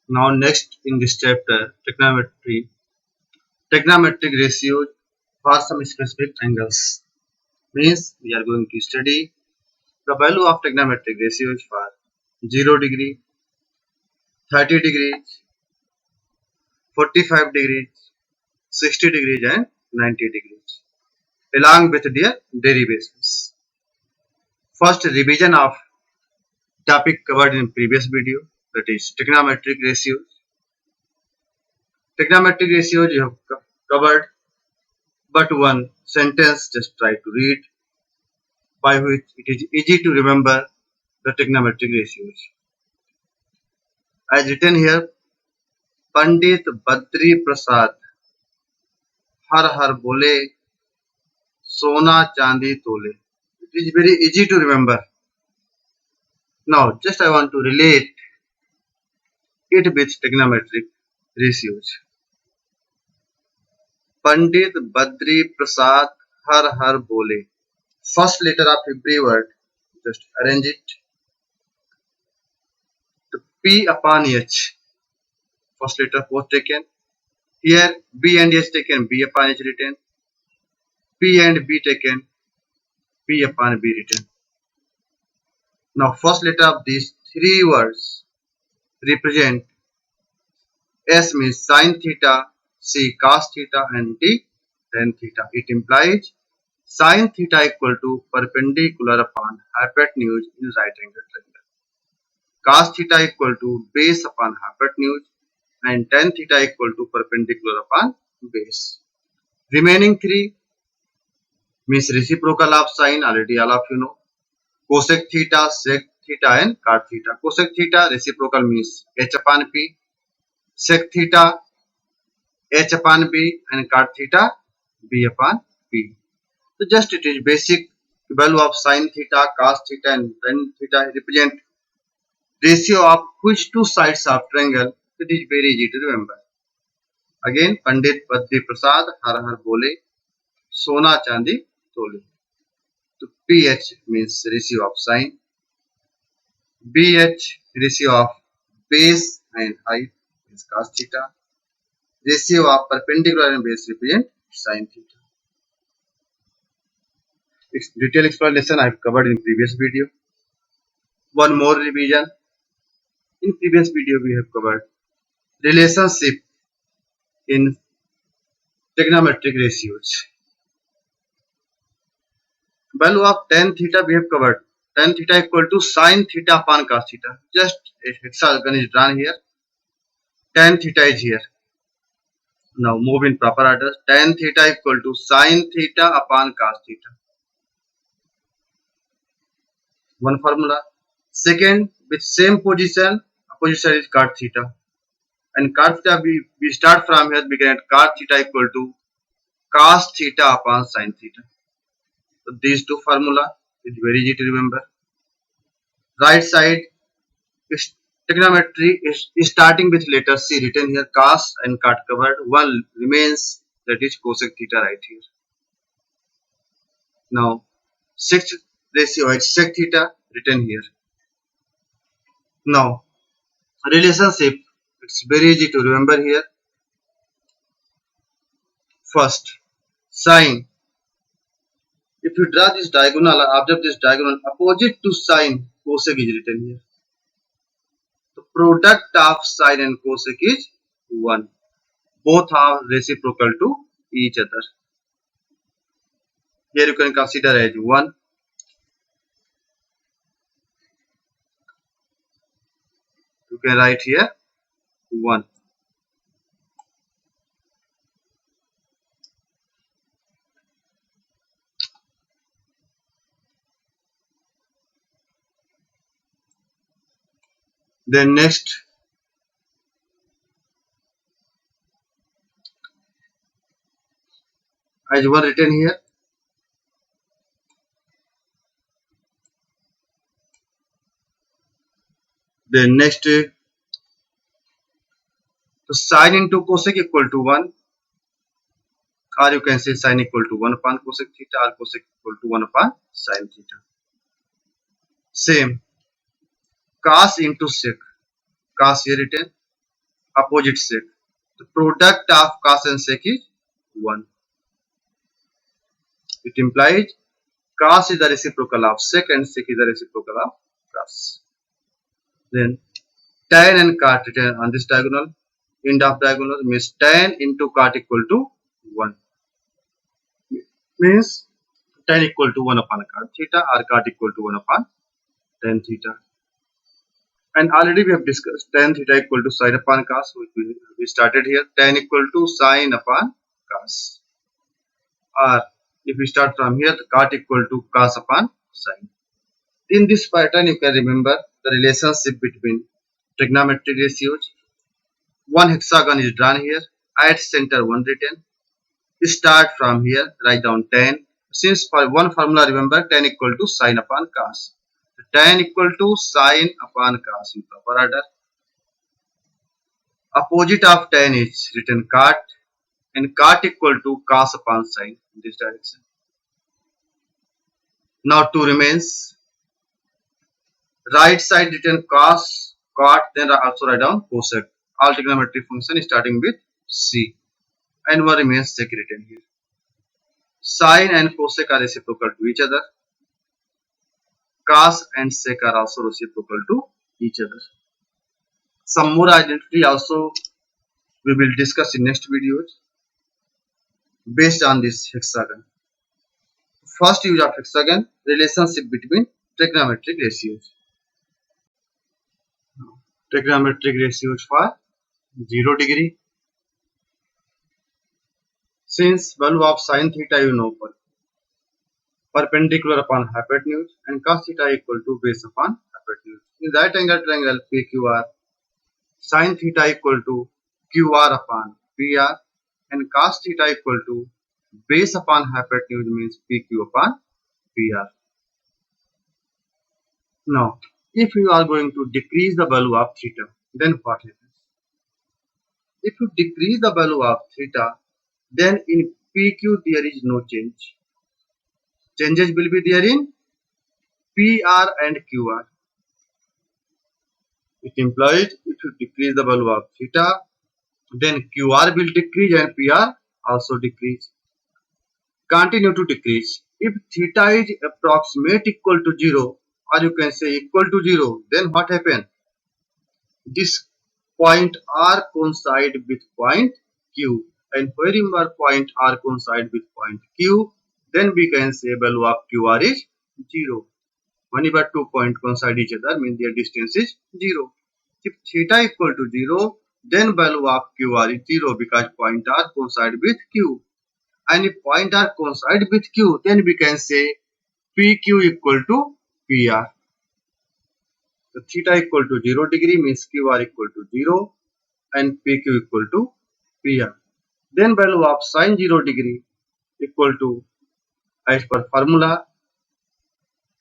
Now next in this chapter, trigonometric ratios for some specific angles. Means we are going to study the value of trigonometric ratios for 0 degree, 30 degrees, 45 degrees, 60 degrees and 90 degrees along with their derivations. First revision of topic covered in previous video, that is trigonometric ratios. Trigonometric ratios you have covered, but one sentence just try to read, by which it is easy to remember the trigonometric ratios. As written here, Pandit Badri Prasad हर हर बोले सोना चांदी तोले. It is very easy to remember. Now just I want to relate it with trigonometric ratios. Pandit Badri Prasad हर हर बोले. First letter of every word, just arrange it. The P upon H. First letter both taken. Here B and H taken, B upon H written. P and B taken, P upon B written. Now first letter of these three words represent S means sin theta, C cos theta and D tan theta. It implies sin theta equal to perpendicular upon hypotenuse in right angle triangle. Cos theta equal to base upon hypotenuse and tan theta equal to perpendicular upon base. Remaining three means reciprocal of sine, already all of you know. Cosec theta, sec theta and cot theta. Cosec theta reciprocal means h upon p. Sec theta h upon b and cot theta b upon p. So just it is basic value of sine theta, cos theta and tan theta represent ratio of which two sides of triangle. It is very easy to remember. Again, Pandit Badri Prasad har har bole, sona chandi tole. So pH means ratio of sine, BH ratio of base and height is cos theta, ratio of perpendicular and base represent sin theta. Detailed explanation I have covered in previous video. One more revision. In previous video we have covered relationship in trigonometric ratios. Value of tan theta we have covered. Tan theta equal to sin theta upon cos theta. Just a hexagon is drawn here. Tan theta is here. Now move in proper order. Tan theta equal to sin theta upon cos theta. One formula. Second, with same position, opposite is cot theta. And cot theta we start from here, we get cot theta equal to cos theta upon sin theta. So these two formula is very easy to remember. Right side is trigonometry is starting with letter C written here, cos and cot covered. One remains, that is cosec theta right here. Now sixth ratio is sec theta written here. Now relationship, it's very easy to remember here. First, sine. If you draw this diagonal, observe this diagonal, opposite to sine, cosec is written here. The product of sine and cosec is 1. Both are reciprocal to each other. Here you can consider as 1. You can write here 1. Then next, as 1 written here. Then next, the sine into cosec equal to 1. Or you can say sine equal to 1 upon cosec theta or cosec equal to 1 upon sine theta. Same, cos into sec. Cos here written, opposite sec. The product of cos and sec is 1. It implies cos is the reciprocal of sec and sec is the reciprocal of cos. Then tan and cot written on this diagonal. End of diagonal means tan into cot equal to 1. Means tan equal to 1 upon cot theta or cot equal to 1 upon tan theta. And already we have discussed tan theta equal to sine upon cos, which we started here. Tan equal to sine upon cos. Or if we start from here, the cot equal to cos upon sine. In this pattern, you can remember the relationship between trigonometric ratios. One hexagon is drawn here. At center 1 written. Start from here. Write down tan. Since for one formula, remember tan equal to sine upon cos. Tan equal to sine upon cos in proper order. Opposite of tan is written cot, and cot equal to cos upon sine in this direction. Now 2 remains. Right side written cos, cot, then also write down cosec. All trigonometric function starting with c, and 1 remains sec written here. Sine and cosec are reciprocal to each other. Cos and sec are also reciprocal to each other. Some more identity also we will discuss in next videos based on this hexagon. First use of hexagon, relationship between trigonometric ratios. Trigonometric ratios for 0 degree. Since value of sine theta you know, perpendicular upon hypotenuse, and cos theta equal to base upon hypotenuse. In right angle triangle PQR, sine theta equal to QR upon PR, and cos theta equal to base upon hypotenuse means PQ upon PR. Now, if you are going to decrease the value of theta, then what happens? If you decrease the value of theta, then in PQ there is no change. Changes will be there in PR and QR. It implies if you decrease the value of theta, then QR will decrease and PR also decrease. Continue to decrease. If theta is approximate equal to 0, or you can say equal to 0, then what happens? This point R coincide with point Q, and wherever point R coincide with point Q, then we can say value of QR is 0. Whenever 2 points coincide each other, means their distance is 0. If theta equal to 0, then value of QR is 0 because point R coincide with Q. And if point R coincide with Q, then we can say PQ equal to PR. So theta equal to 0 degree means QR equal to 0 and PQ equal to PR. Then value of sine 0 degree equal to, as per formula,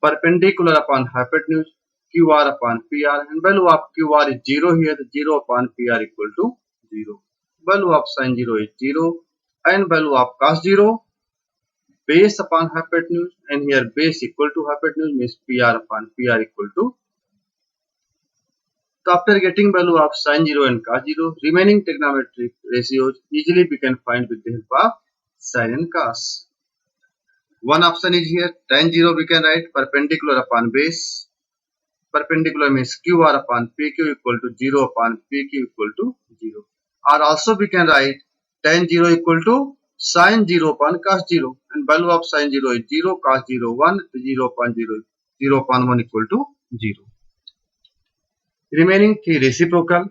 perpendicular upon hypotenuse QR upon PR, and value of QR is 0 here, 0 upon PR equal to 0. Value of sine 0 is 0, and value of cos 0 base upon hypotenuse, and here base equal to hypotenuse means PR upon PR equal to. So after getting value of sine 0 and cos 0, remaining trigonometric ratios easily we can find with the help of sine and cos. One option is here, tan 0 we can write perpendicular upon base. Perpendicular means QR upon PQ equal to 0 upon PQ equal to 0. Or also we can write tan 0 equal to sine 0 upon cos 0, and value of sine 0 is 0, cos 0 1, 0 upon 0, 0 upon 1 equal to 0. Remaining 3 reciprocal.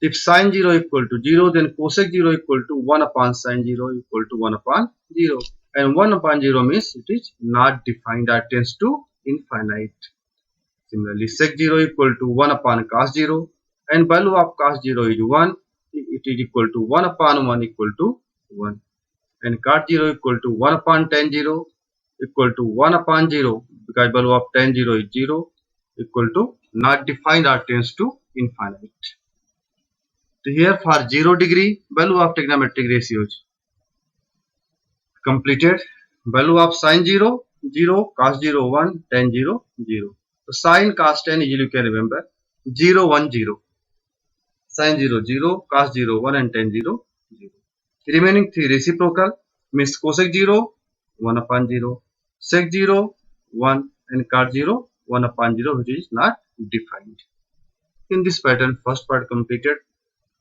If sine 0 equal to 0, then cosec 0 equal to 1 upon sine 0 equal to 1 upon 0. And 1 upon 0 means it is not defined or tends to infinite. Similarly, sec 0 equal to 1 upon cos 0, and value of cos 0 is 1. It is equal to 1 upon 1 equal to 1. And cot 0 equal to 1 upon tan 0 equal to 1 upon 0, because value of tan 0 is 0, equal to not defined or tends to infinite. So here for 0 degree, value of trigonometric ratios completed. Value of sine 0, 0, cos 0, 1, tan 0, 0. So sine cos tan easily you can remember 0, 1, 0. Sin 0 0, cos 0 1 and tan 0 0. Remaining 3 reciprocal means cosec 0 1 upon 0, sec 0 1 and cot 0 1 upon 0, which is not defined. In this pattern, first part completed.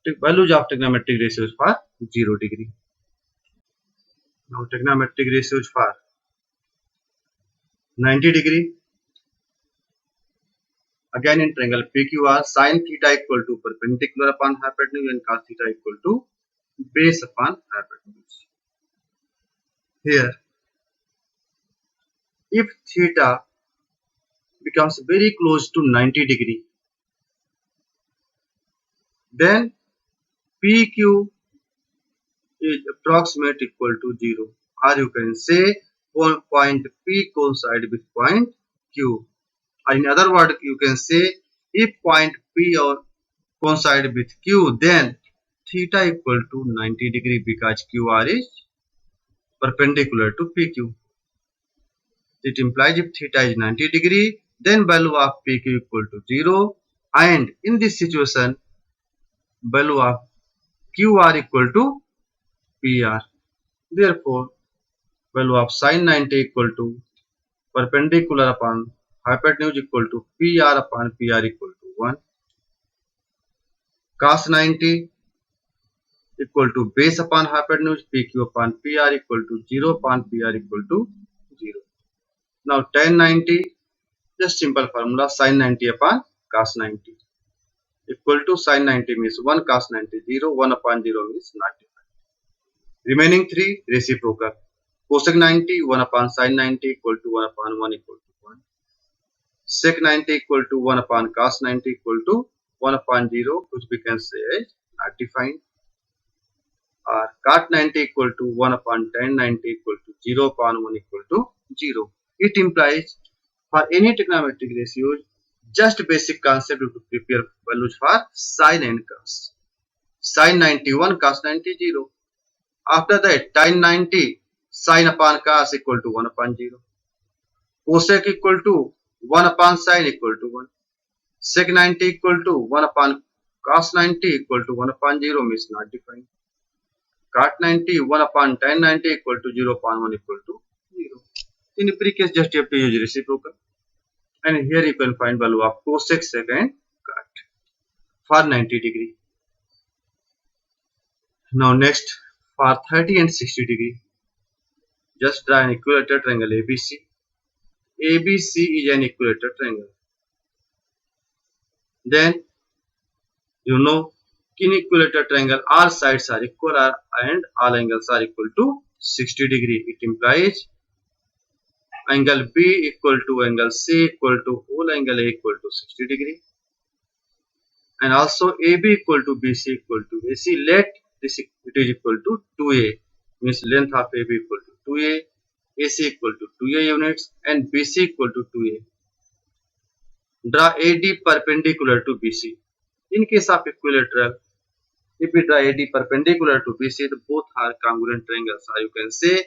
The values of trigonometric ratios for 0 degree. Now trigonometric ratios for 90 degree. Again in triangle PQR, sin theta equal to perpendicular upon hypotenuse and cos theta equal to base upon hypotenuse. Here, if theta becomes very close to 90 degree, then PQ is approximate equal to 0, or you can say point P coincide with point Q. Or in other words, you can say if point P or coincide with Q, then theta equal to 90 degree because QR is perpendicular to PQ. It implies if theta is 90 degree, then value of PQ equal to 0, and in this situation, value of QR equal to PR. Therefore, value of sin 90 equal to perpendicular upon hypotenuse equal to PR upon PR equal to 1. Cos 90 equal to base upon hypotenuse PQ upon PR equal to 0 upon PR equal to 0. Now tan 90, just simple formula, sin 90 upon cos 90 equal to sin 90 means 1, cos 90 0, 1 upon 0 means not defined. Remaining 3 reciprocal. Cosec 90 1 upon sin 90 equal to 1 upon 1 equal to 1. Sec 90 equal to 1 upon cos 90 equal to 1 upon 0, which we can say is not defined. Or cot 90 equal to 1 upon tan 90 equal to 0 upon 1 equal to 0. It implies for any trigonometric ratios, just basic concept to prepare values for sin and cos. Sin 91, cos 90, 0. After that, tan 90, sin upon cos equal to 1 upon 0. Cosec equal to 1 upon sin equal to 1. Sec 90 equal to 1 upon cos 90 equal to 1 upon 0 means not defined. Cot 90 1 upon tan 90 equal to 0 upon 1 equal to 0. In every case, just you have to use reciprocal. And here you can find value of cosec, sec and cot for 90 degree. Now next, for 30 and 60 degree, just draw an equilateral triangle ABC. ABC is an equilateral triangle. Then you know, in equilateral triangle all sides are equal and all angles are equal to 60 degree. It implies angle B equal to angle C equal to whole angle A equal to 60 degree, and also AB equal to BC equal to AC. Let this it is equal to 2A, means length of AB equal to 2A, AC equal to 2A units and BC equal to 2A. Draw AD perpendicular to BC. In case of equilateral, if we draw AD perpendicular to BC, both are congruent triangles, or you can say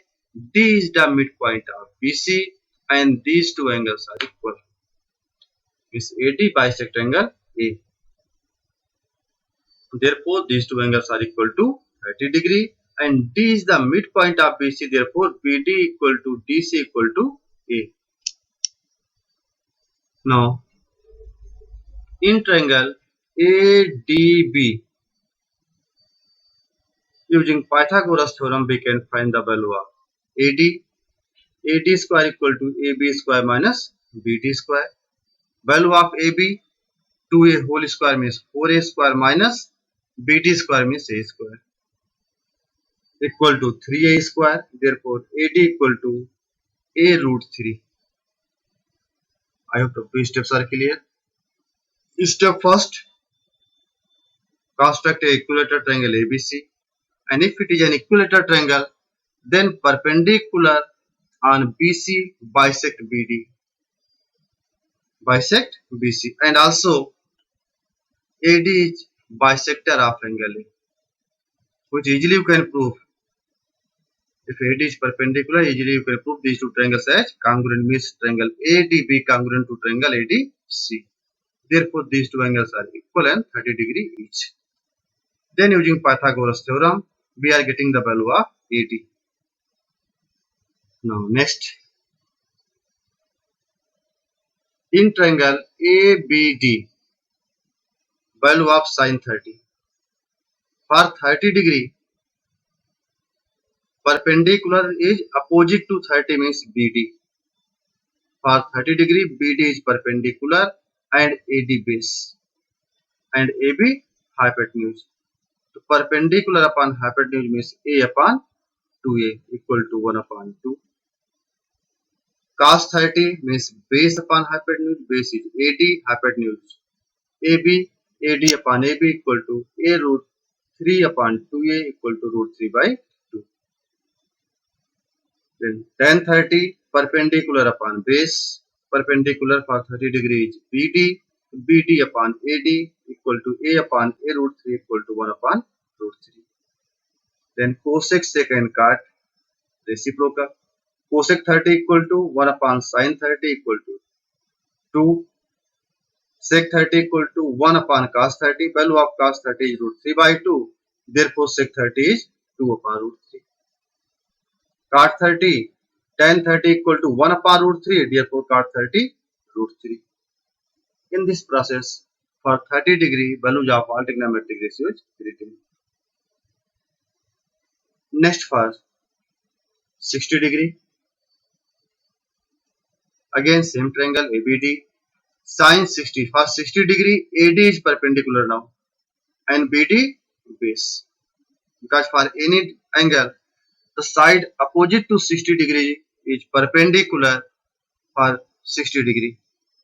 D is the midpoint of BC and these two angles are equal. Means AD bisect angle A. Therefore, these two angles are equal to 30 degree and D is the midpoint of BC. Therefore, BD equal to DC equal to A. Now, in triangle ADB, using Pythagoras theorem, we can find the value of AD. AD square equal to AB square minus BD square. Value of AB, 2A whole square means 4A square minus BD square means A square equal to 3A square. Therefore, AD equal to A root 3. I hope the two steps are clear. Step first, construct a equilateral triangle ABC, and if it is an equilateral triangle, then perpendicular on BC bisect BD, and also AD is bisector of angle A, which easily you can prove. If AD is perpendicular, easily you can prove these two triangles as congruent, means triangle ADB congruent to triangle ADC. Therefore, these two angles are equal and 30 degree each. Then using Pythagoras theorem, we are getting the value of AD. Now next, in triangle ABD, value of sine 30. For 30 degree, perpendicular is opposite to 30 means BD. For 30 degree, BD is perpendicular and AD base and AB hypotenuse. So perpendicular upon hypotenuse means A upon 2A equal to 1 upon 2. Cos 30 means base upon hypotenuse, base is AD, hypotenuse AB, AD upon AB equal to A root 3 upon 2A equal to root 3 by 2. Then tan 30 perpendicular upon base, perpendicular for 30 degrees BD, BD upon AD equal to A upon A root 3 equal to 1 upon root 3. Then cosec secant cot reciprocal. Cosec 30 equal to 1 upon sin 30 equal to 2. Sec 30 equal to 1 upon cos 30. Value of cos 30 is root 3 by 2. Therefore sec 30 is 2 upon root 3. Cot 30, tan 30 equal to 1 upon root 3. Therefore cot 30 root 3. In this process, for 30 degree, values of all trigonometric ratios written. Next for 60 degree. Again same triangle ABD. Sin 60. For 60 degree, AD is perpendicular now and BD base. Because for any angle, the side opposite to 60 degree is perpendicular for 60 degree.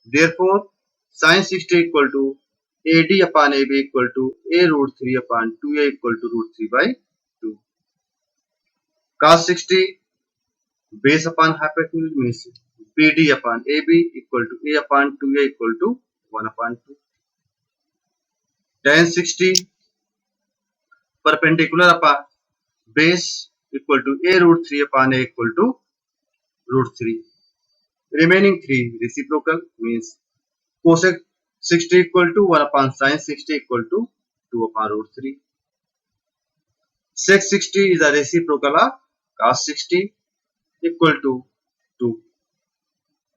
Therefore, sin 60 equal to AD upon AB equal to A root 3 upon 2A equal to root 3 by 2. Cos 60 base upon hypotenuse means BD upon AB equal to A upon 2A equal to 1 upon 2. Tan 60 perpendicular upon base equal to A root 3 upon A equal to root 3. Remaining 3 reciprocal means cosec 60 equal to 1 upon sin 60 equal to 2 upon root 3. Sec 60 is a reciprocal of cos 60 equal to 2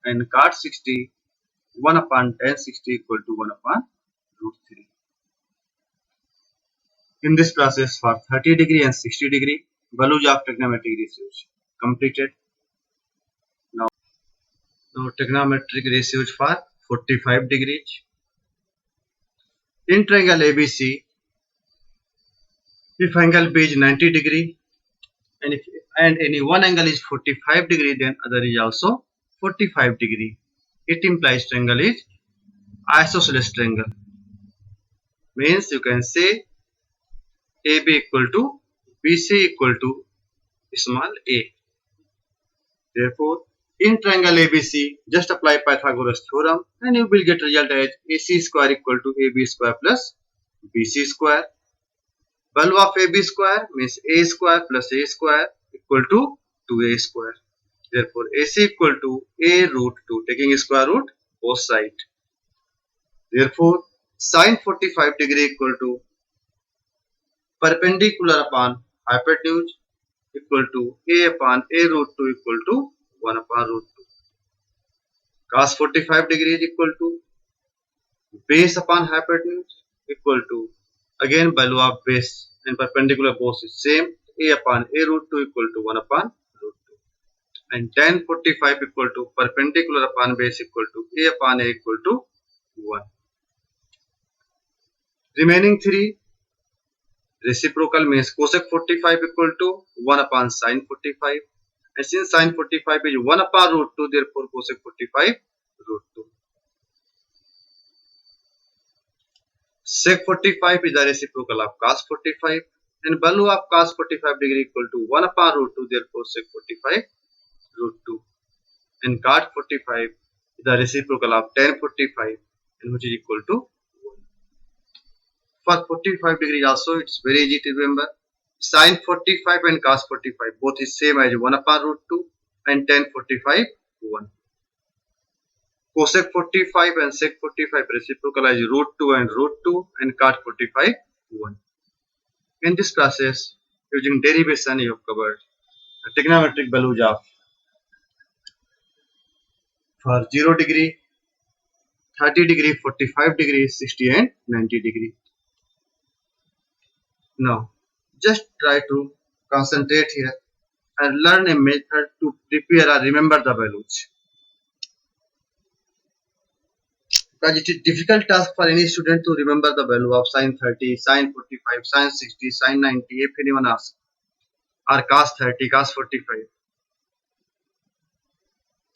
and cot 60 1 upon tan 60 equal to 1 upon root 3. In this process for 30 degree and 60 degree, values of trigonometric ratios completed. Now trigonometric ratios for 45 degrees. In triangle ABC, if angle B is 90 degree and any one angle is 45 degree, then other is also 45 degree. It implies triangle is isosceles triangle. Means you can say AB equal to BC equal to small a. Therefore, in triangle ABC, just apply Pythagoras theorem and you will get result as AC square equal to AB square plus BC square. Value of AB square means A square plus A square equal to 2A square. Therefore, AC equal to A root 2, taking square root both sides. Therefore, sin 45 degree equal to perpendicular upon hypotenuse equal to A upon A root 2 equal to 1 upon root 2. Cos 45 degree is equal to base upon hypotenuse equal to, again value of base and perpendicular both is same, A upon A root 2 equal to 1 upon root 2. And tan 45 equal to perpendicular upon base equal to A upon A equal to 1. Remaining 3 reciprocal means cosec 45 equal to 1 upon sin 45. And since sin 45 is 1 upon root 2, therefore cosec 45 root 2. Sec 45 is the reciprocal of cos 45 and value of cos 45 degree equal to 1 upon root 2, therefore sec 45 root 2. And cot 45 is the reciprocal of tan 45 and which is equal to 1. For 45 degree also it's very easy to remember. Sin 45 and cos 45 both is same as 1 upon root 2 and tan 45 1. Cosec 45 and sec 45 reciprocal as root 2 and root 2 and cot 45 1. In this process, using derivation, you have covered the trigonometric values of for 0 degree, 30 degree, 45 degree, 60 and 90 degree. Now, just try to concentrate here and learn a method to prepare or remember the values. Because it is difficult task for any student to remember the value of sine 30, sine 45, sine 60, sine 90, if anyone asks, or cos 30, cos 45.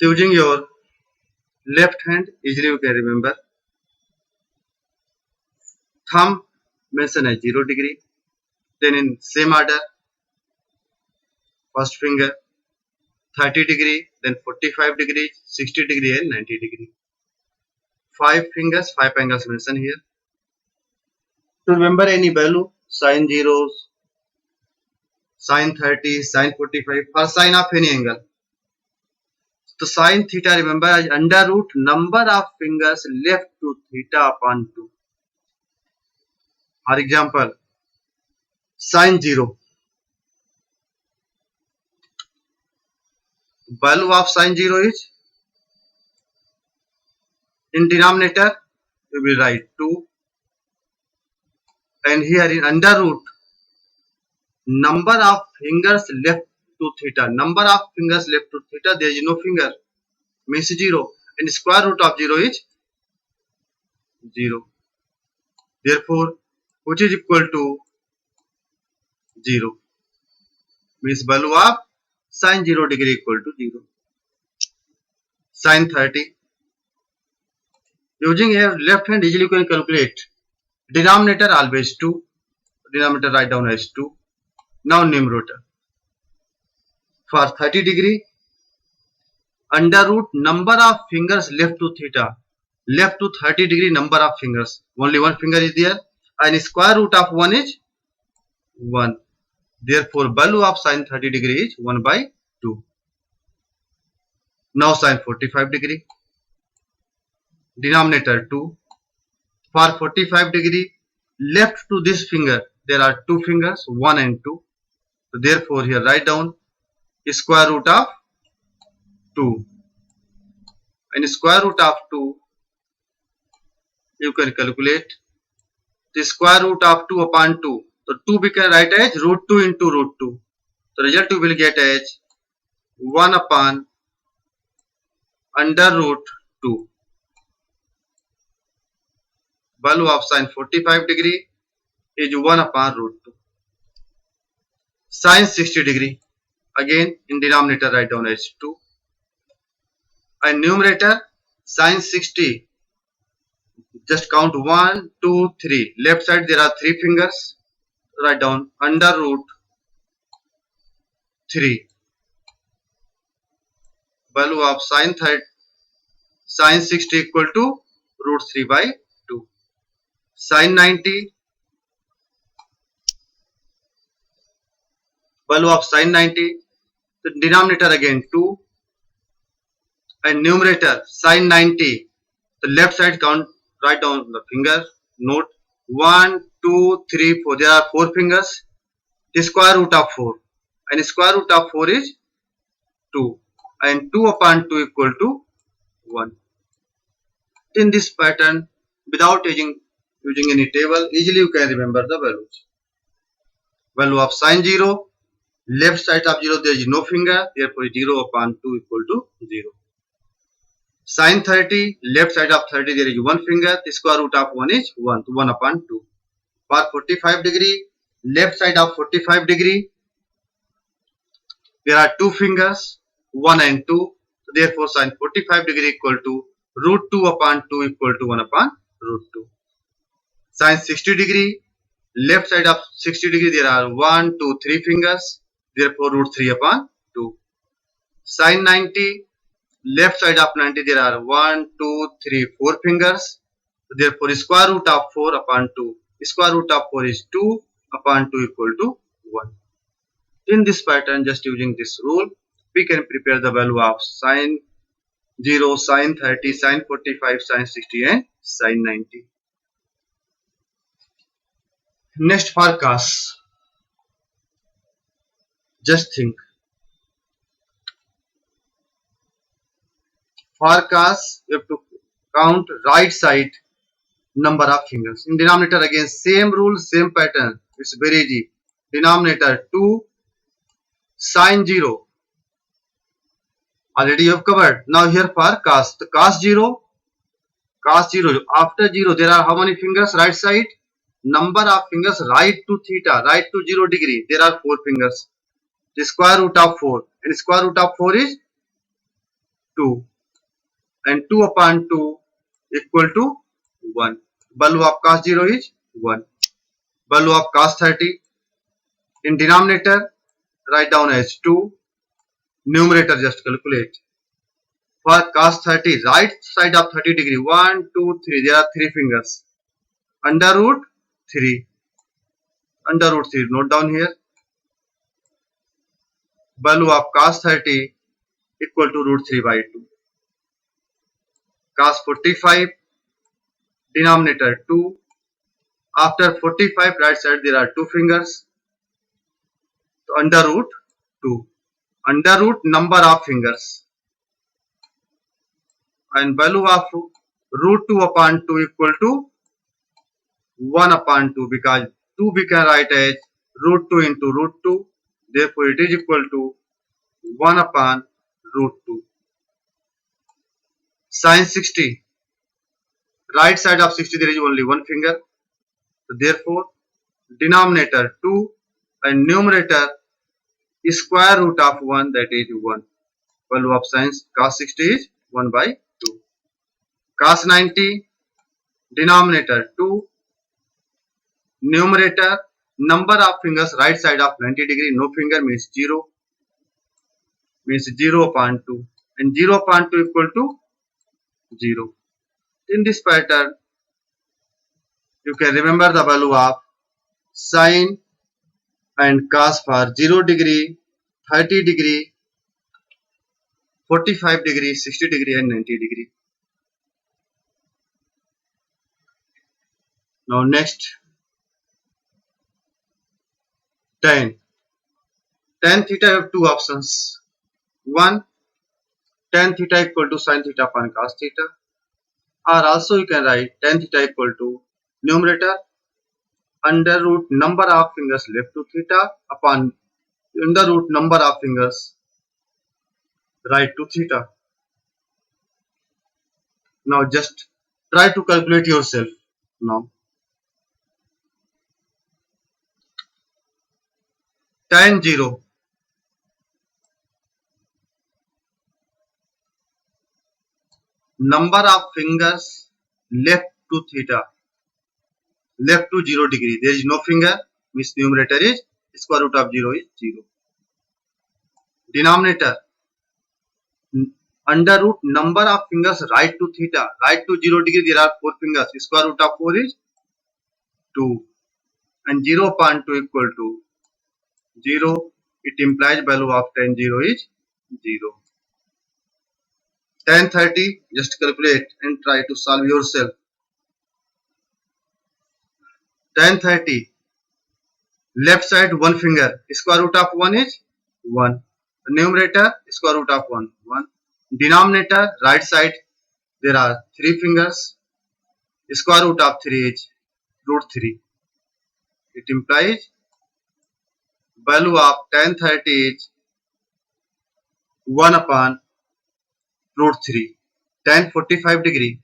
So using your left hand, easily you can remember. Thumb mention as 0 degree. Then in same order, first finger 30 degree, then 45 degree, 60 degree and 90 degree. 5 angles mentioned here. To remember any value, sine 0, sine 30, sine 45 for sine of any angle. So sine theta remember as under root number of fingers left to theta upon 2. For example, sine 0. Value of sine 0 is in denominator you will write 2, and here in under root number of fingers left to theta. Number of fingers left to theta, there is no finger, means 0, and square root of 0 is 0. Therefore, which is equal to 0, means value of sine 0 degree equal to 0. Sine 30. Using a left hand, easily you can calculate. Denominator always 2. Denominator write down as 2. Now numerator. For 30 degree, under root number of fingers left to theta. Left to 30 degree number of fingers. Only one finger is there. And square root of 1 is 1. Therefore, value of sine 30 degree is 1 by 2. Now sine 45 degree. Denominator 2. For 45 degree, left to this finger, there are 2 fingers, 1 and 2. So therefore, here write down square root of 2. And square root of 2, you can calculate the square root of 2 upon 2. So 2 we can write as root 2 into root 2. The result you will get as 1 upon under root 2. Value of sine 45 degree is 1 upon root 2. Sine 60 degree, again in denominator write down as 2. And numerator sine 60, just count 1, 2, 3. Left side there are 3 fingers, write down under root 3. Value of sine 60 equal to root 3 by 2. Sine 90, value of sine 90, the denominator again 2, and numerator sine 90, the left side count, write down the finger, note 1, 2, 3, 4, there are 4 fingers, the square root of 4, and square root of 4 is 2, and 2 upon 2 equal to 1. In this pattern, without using any table, easily you can remember the values. Value of sine 0, left side of 0 there is no finger, therefore 0 upon 2 equal to 0. Sine 30, left side of 30 there is 1 finger, the square root of 1 is 1, so 1 upon 2. For 45 degree, left side of 45 degree, there are 2 fingers, 1 and 2, so therefore sine 45 degree equal to root 2 upon 2 equal to 1 upon root 2. Sine 60 degree, left side of 60 degree there are 1, 2, 3 fingers, therefore root 3 upon 2. Sine 90, left side of 90 there are 1, 2, 3, 4 fingers, therefore square root of 4 upon 2. Square root of 4 is 2 upon 2 equal to 1. In this pattern, just using this rule, we can prepare the value of sine 0, sine 30, sine 45, sine 60 and sine 90. Next for cos. Just think. For cos, you have to count right side number of fingers. In denominator again, same rule, same pattern. It's very easy. Denominator 2 sine 0. Already you have covered. Now here for cos. The cos 0. After 0, there are how many fingers right side? Number of fingers right to theta, right to 0 degree. There are 4 fingers. The square root of 4. And square root of 4 is 2. And 2 upon 2 equal to 1. Value of cos 0 is 1. Value of cos 30. In denominator, write down as 2. Numerator just calculate. For cos 30, right side of 30 degree, 1, 2, 3, there are 3 fingers. Under root 3. Under root 3, note down here. Value of cos 30 equal to root 3 by 2. Cos 45, denominator 2. After 45, right side there are 2 fingers. So under root 2. Under root number of fingers. And value of root 2 upon 2 equal to 1 upon 2, because 2 we can write as root 2 into root 2. Therefore, it is equal to 1 upon root 2. Sin 60. Right side of 60 there is only 1 finger. So therefore, denominator 2 and numerator is square root of 1, that is 1. Value of sin cos 60 is 1 by 2. Cos 90, denominator 2, numerator number of fingers right side of 90 degree, no finger means 0, means 0 upon 2, and 0 upon 2 equal to 0. In this pattern, you can remember the value of sin and cos for 0 degree, 30 degree, 45 degree, 60 degree and 90 degree. Now next, tan. Tan theta have two options. One, tan theta equal to sin theta upon cos theta. Or also you can write tan theta equal to numerator under root number of fingers left to theta upon under root number of fingers right to theta. Now just try to calculate yourself now. Tan 0. Number of fingers left to theta. Left to 0 degree. There is no finger, means numerator is square root of 0 is 0. Denominator under root number of fingers right to theta. Right to 0 degree there are 4 fingers. Square root of 4 is 2. And 0 upon 2 equal to 0. It implies value of tan 0 is 0. Tan 30, just calculate and try to solve yourself. Tan 30, left side 1 finger, square root of 1 is 1. Numerator square root of 1, 1. Denominator right side there are 3 fingers, square root of 3 is root 3. It implies value of tan 30 is 1 upon root 3. Tan 45 degree,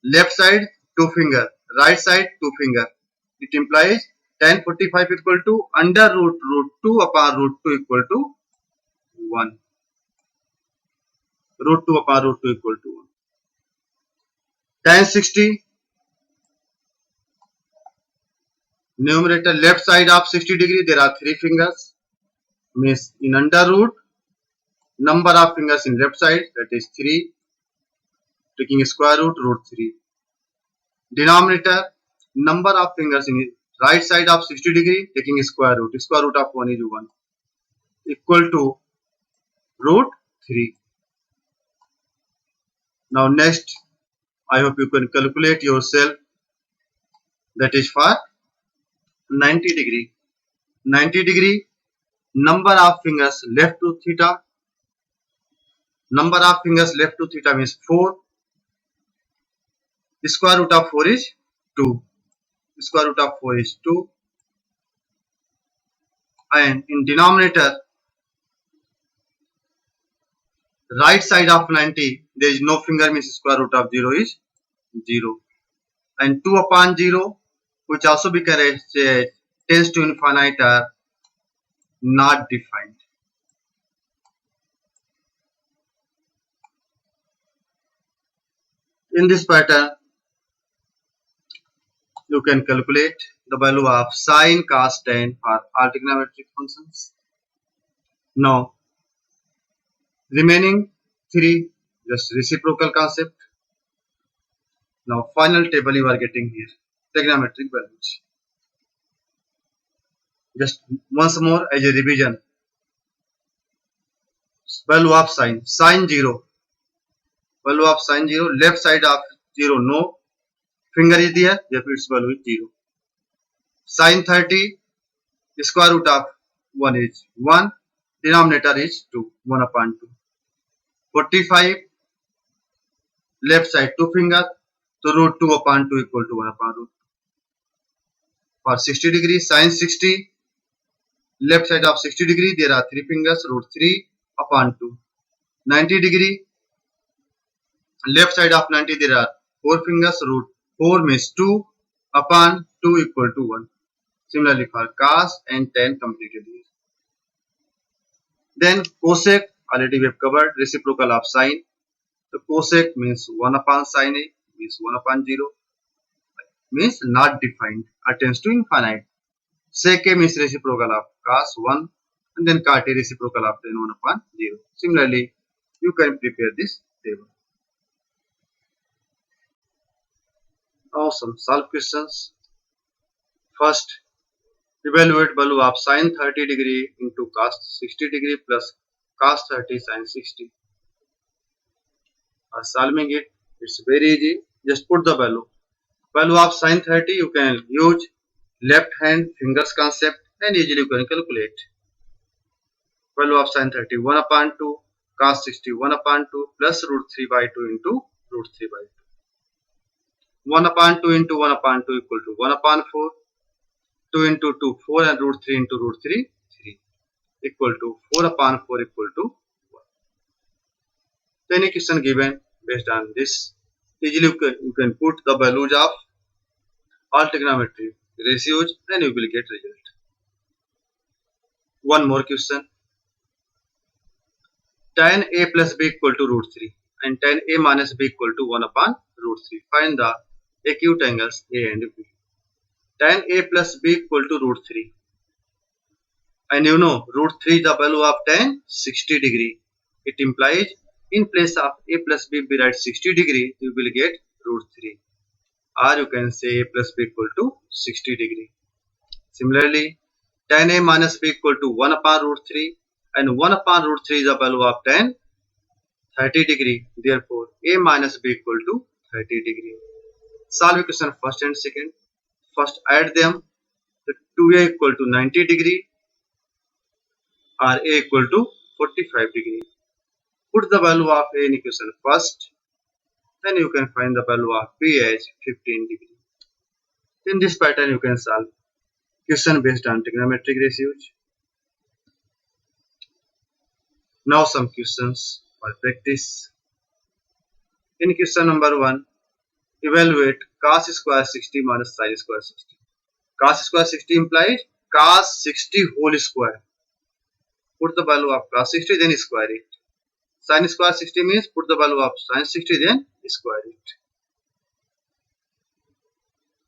left side 2 finger, right side 2 finger. It implies tan 45 equal to under root 2 upon root 2 equal to 1. Root 2 upon root 2 equal to 1. Tan 60, numerator left side of 60 degree there are 3 fingers, means in under root number of fingers in left side, that is 3, taking square root root 3. Denominator number of fingers in right side of 60 degree, taking square root of 1 is 1, equal to root 3. Now next, I hope you can calculate yourself, that is for 90 degree. 90 degree, Number of fingers left to theta. Number of fingers left to theta means 4. Square root of 4 is 2. Square root of 4 is 2. And in denominator, right side of 90, there is no finger means square root of 0 is 0. And 2 upon 0, which also be correct, tends to infinite are not defined. In this pattern, you can calculate the value of sine, cos, tan for all trigonometric functions. Now, remaining 3, just reciprocal concept. Now, final table you are getting here, trigonometric values. Just once more as a revision. Value of sine, sine 0. Value of sine 0, left side of 0, no finger is there, therefore its value is 0. Sine 30, square root of 1 is 1, denominator is 2, 1 upon 2. 45, left side 2 finger, so root 2 upon 2 equal to 1 upon root 2. For 60 degree, sine 60, left side of 60 degree, there are 3 fingers, root 3 upon 2. 90 degree, left side of 90, there are 4 fingers, root 4 means 2 upon 2 equal to 1. Similarly for cos and tan completed here. Then cosec, already we have covered, reciprocal of sine. So cosec means 1 upon sine A, means 1 upon 0, means not defined or tends to infinite. Sec A means reciprocal of cos 1, and then cot A reciprocal of tan 1 upon 0. Similarly, you can prepare this table. Now some solve questions. First, evaluate value of sine 30 degree into cos 60 degree plus cos 30 sine 60. Solving it, it's very easy. Just put the value. Value of sine 30, you can use left hand fingers concept and easily you can calculate. Value of sine 30, 1 upon 2, cos 60, 1 upon 2 plus root 3 by 2 into root 3 by 2. 1 upon 2 into 1 upon 2 equal to 1 upon 4. 2 into 2, 4 and root 3 into root 3, 3 equal to 4 upon 4 equal to 1. So any question given based on this, easily you can put the values of all trigonometry ratios and you will get result. One more question. Tan A plus B equal to root 3 and tan A minus B equal to 1 upon root 3. Find the acute angles A and B. Tan A plus B equal to root 3. And you know root 3 is the value of tan 60 degree. It implies in place of A plus B, we write 60 degree, you will get root 3. Or you can say A plus B equal to 60 degree. Similarly, tan A minus B equal to 1 upon root 3 and 1 upon root 3 is the value of tan 30 degree. Therefore, A minus B equal to 30 degree. Solve equation first and second. First add them. The 2A equal to 90 degree or A equal to 45 degree. Put the value of A in equation first. Then you can find the value of B as 15 degree. In this pattern you can solve question based on trigonometric ratios. Now some questions for practice. In question number 1, evaluate cos square 60 minus sin square 60. Cos square 60 implies cos 60 whole square. Put the value of cos 60 then square it. Sin square 60 means put the value of sin 60 then square it.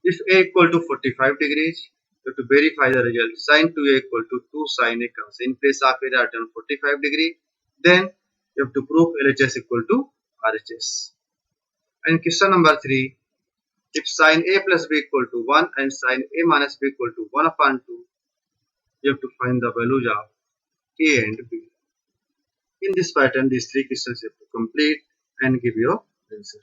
If A equal to 45 degrees, you have to verify the result. Sin 2A equal to 2 sin A comes in place of A written 45 degree. Then you have to prove LHS equal to RHS. And question number 3, if sin A plus B equal to 1 and sin A minus B equal to 1 upon 2, you have to find the values of A and B. In this pattern, these 3 questions you have to complete and give your answer.